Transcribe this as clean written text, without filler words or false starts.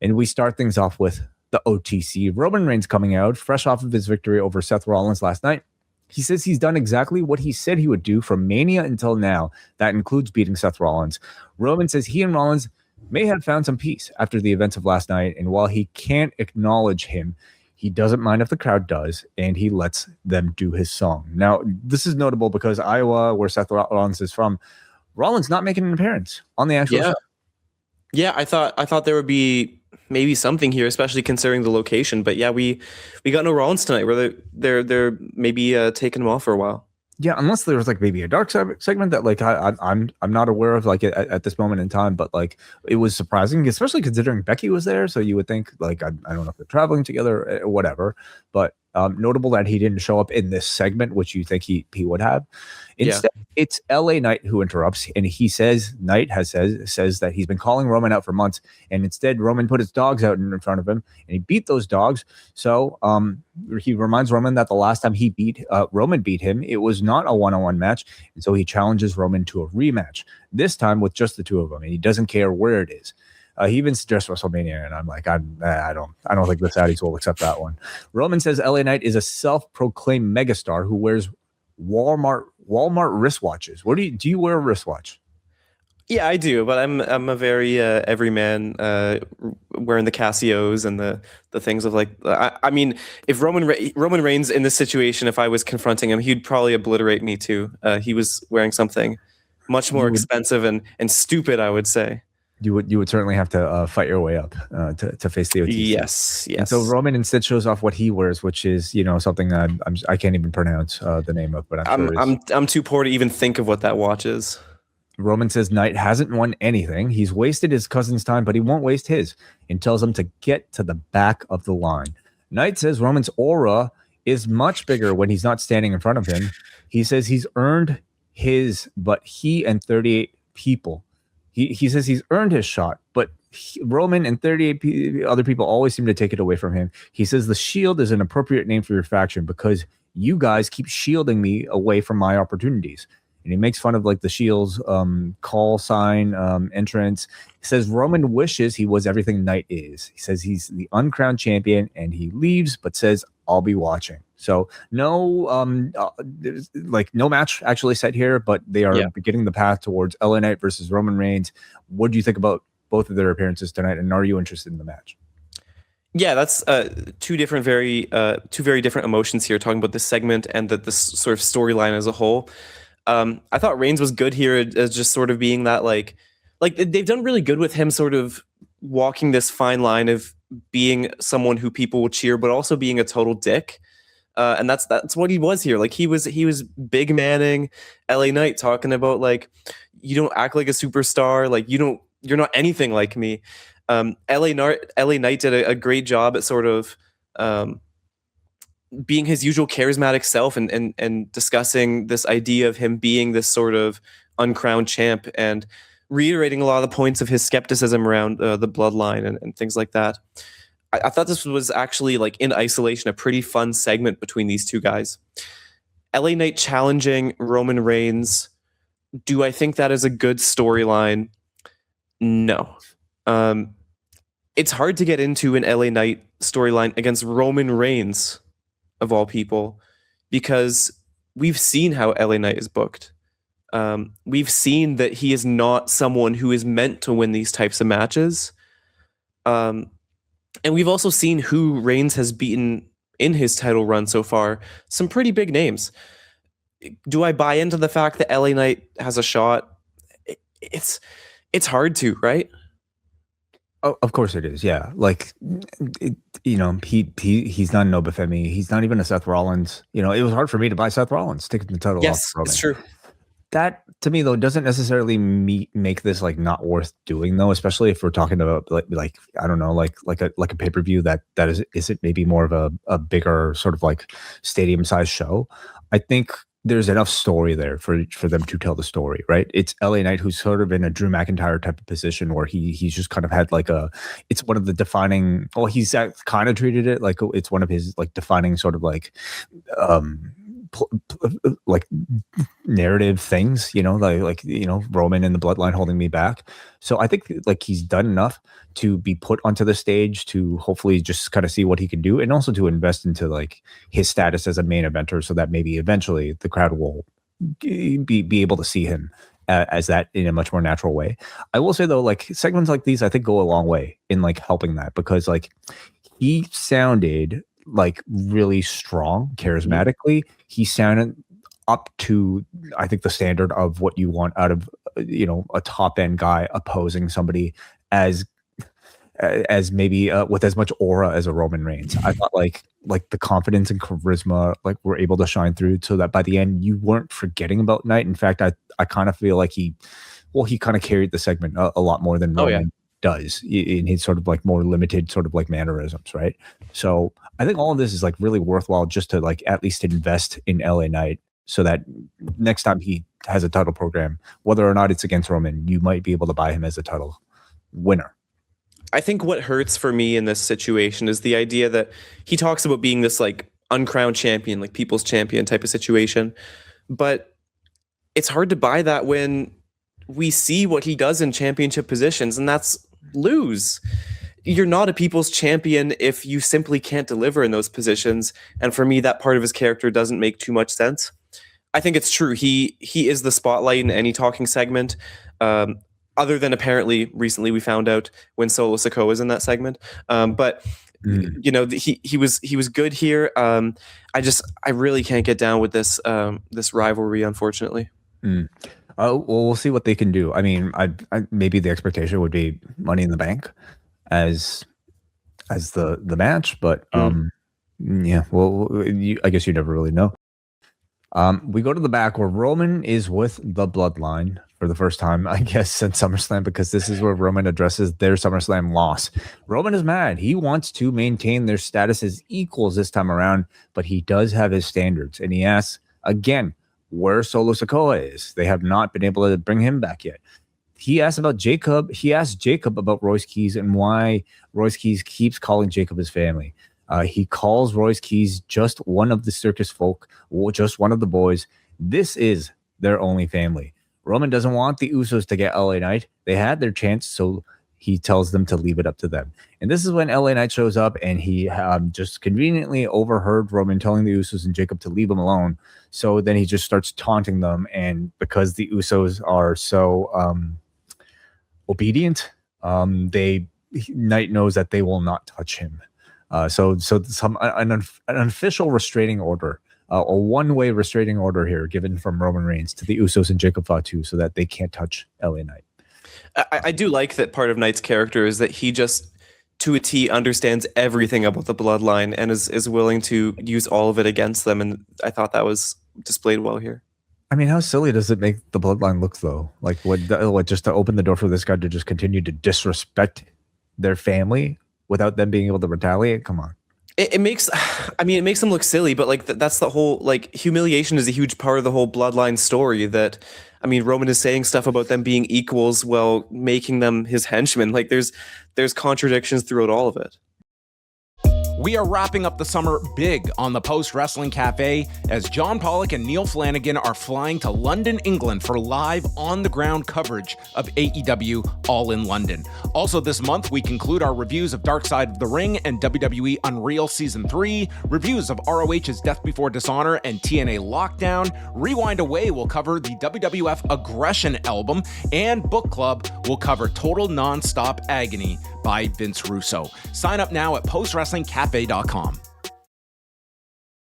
And we start things off with the OTC. Roman Reigns coming out fresh off of his victory over Seth Rollins last night. He says he's done exactly what he said he would do from Mania until now. That includes beating Seth Rollins. Roman says he and Rollins may have found some peace after the events of last night, and while he can't acknowledge him, he doesn't mind if the crowd does, and he lets them do his song. Now, this is notable because Iowa, where Seth Rollins is from, Rollins not making an appearance on the actual show. Yeah, I thought there would be maybe something here, especially considering the location. But yeah, we got no Rollins tonight. Where they're maybe taking him off for a while. Yeah, unless there was like maybe a dark segment that like I'm not aware of like at this moment in time, but like it was surprising, especially considering Becky was there. So you would think like I don't know if they're traveling together or whatever, but notable that he didn't show up in this segment, which you think he would have. Instead, it's LA Knight who interrupts, and he says says that he's been calling Roman out for months, and instead Roman put his dogs out in front of him, and he beat those dogs. So he reminds Roman that the last time Roman beat him, it was not a one-on-one match, and so he challenges Roman to a rematch. This time with just the two of them, and he doesn't care where it is. He even suggests WrestleMania, and I'm like, I don't think the Saudis will accept that one. Roman says LA Knight is a self-proclaimed megastar who wears Walmart wristwatches. Do you wear a wristwatch? Yeah, I do, but I'm a very everyman, wearing the Casios and the things of like. I mean, if Roman Reigns in this situation, if I was confronting him, he'd probably obliterate me too. He was wearing something much more expensive and stupid, I would say. You would certainly have to fight your way up to face the OTC. Yes. And so Roman instead shows off what he wears, which is something I can't even pronounce the name of, but I'm too poor to even think of what that watch is. Roman says Knight hasn't won anything. He's wasted his cousin's time, but he won't waste his, and tells him to get to the back of the line. Knight says Roman's aura is much bigger when he's not standing in front of him. He says he's earned his, but he and 38 people. He says he's earned his shot, but Roman and 38 other people always seem to take it away from him. He says the Shield is an appropriate name for your faction because you guys keep shielding me away from my opportunities. And he makes fun of like the Shield's call sign entrance. He says Roman wishes he was everything Knight is. He says he's the uncrowned champion, and he leaves, but says I'll be watching. So no, there's like no match actually set here, but they are beginning the path towards LA Knight versus Roman Reigns. What do you think about both of their appearances tonight, and are you interested in the match? Yeah, that's two very different emotions here. Talking about this segment and this sort of storyline as a whole. I thought Reigns was good here as just sort of being that like they've done really good with him sort of walking this fine line of being someone who people will cheer, but also being a total dick. And that's what he was here. Like he was big manning LA Knight, talking about like, you don't act like a superstar. Like you're not anything like me. LA Knight did a great job at sort of, being his usual charismatic self and discussing this idea of him being this sort of uncrowned champ and reiterating a lot of the points of his skepticism around the bloodline and things like that. I thought this was actually, like, in isolation, a pretty fun segment between these two guys. LA Knight challenging Roman Reigns. Do I think that is a good storyline? No. It's hard to get into an LA Knight storyline against Roman Reigns, of all people, because we've seen how LA Knight is booked. We've seen that he is not someone who is meant to win these types of matches. And we've also seen who Reigns has beaten in his title run so far. Some pretty big names. Do I buy into the fact that LA Knight has a shot? It's hard to, right? Oh, of course it is. Yeah. Like, he's not an Obafemi. He's not even a Seth Rollins. It was hard for me to buy Seth Rollins, taking the title off. Yes, it's true. That, to me, though, doesn't necessarily make this like not worth doing, though, especially if we're talking about like I don't know, like a pay-per-view that is it maybe more of a bigger sort of like stadium size show. I think there's enough story there for them to tell the story, right? It's LA Knight, who's sort of in a Drew McIntyre type of position where he's just kind of had like it's one of the defining, well, he's kind of treated it like it's one of his like defining sort of like like narrative things, like Roman and the bloodline holding me back. So I think like he's done enough to be put onto the stage to hopefully just kind of see what he can do, and also to invest into like his status as a main eventer, so that maybe eventually the crowd will be able to see him as that in a much more natural way. I will say though, like segments like these, I think go a long way in like helping that, because like he sounded like really strong, charismatically. He sounded up to, I think, the standard of what you want out of a top end guy opposing somebody as maybe with as much aura as a Roman Reigns. I thought like the confidence and charisma like were able to shine through, so that by the end you weren't forgetting about Knight. In fact, I kind of feel like he kind of carried the segment a lot more than Roman does in his sort of like more limited sort of like mannerisms, right? So I think all of this is like really worthwhile just to like at least invest in LA Knight, so that next time he has a title program, whether or not it's against Roman, you might be able to buy him as a title winner. I think what hurts for me in this situation is the idea that he talks about being this like uncrowned champion, like people's champion type of situation. But it's hard to buy that when we see what he does in championship positions, and that's lose. You're not a people's champion if you simply can't deliver in those positions. And for me, that part of his character doesn't make too much sense. I think it's true. He is the spotlight in any talking segment. Other than apparently recently we found out when Solo Sikoa is in that segment. But he was good here. I really can't get down with this rivalry, unfortunately. Well, we'll see what they can do. I mean, I maybe the expectation would be Money in the Bank as the match, but yeah. Well, I guess you never really know. We go to the back where Roman is with the Bloodline for the first time, I guess, since SummerSlam, because this is where Roman addresses their SummerSlam loss. Roman is mad. He wants to maintain their status as equals this time around, but he does have his standards, and he asks again where Solo Sikoa is. They have not been able to bring him back yet. He asked about Jacob. He asked Jacob about Royce Keys and why Royce Keys keeps calling Jacob his family. He calls Royce Keys just one of the circus folk, just one of the boys. This is their only family. Roman doesn't want the Usos to get LA Knight. They had their chance, so he tells them to leave it up to them. And this is when LA Knight shows up, and he just conveniently overheard Roman telling the Usos and Jacob to leave him alone. So then he just starts taunting them, and because the Usos are so obedient, Knight knows that they will not touch him. So an official restraining order, a one-way restraining order here given from Roman Reigns to the Usos and Jacob Fatu, so that they can't touch LA Knight. I do like that part of Knight's character is that he just, to a T, understands everything about the bloodline and is willing to use all of it against them. And I thought that was displayed well here. I mean, how silly does it make the bloodline look, though? Like, what just to open the door for this guy to just continue to disrespect their family without them being able to retaliate? Come on. It makes them look silly, but like that's the whole, like, humiliation is a huge part of the whole bloodline story. That, I mean, Roman is saying stuff about them being equals while making them his henchmen. Like there's contradictions throughout all of it. We are wrapping up the summer big on the Post Wrestling Cafe as John Pollock and Neil Flanagan are flying to London, England for live on-the-ground coverage of AEW All in London. Also this month, we conclude our reviews of Dark Side of the Ring and WWE Unreal Season 3, reviews of ROH's Death Before Dishonor and TNA Lockdown, Rewind Away will cover the WWF Aggression album, and Book Club will cover Total Nonstop Agony by Vince Russo. Sign up now at postwrestlingcafe.com.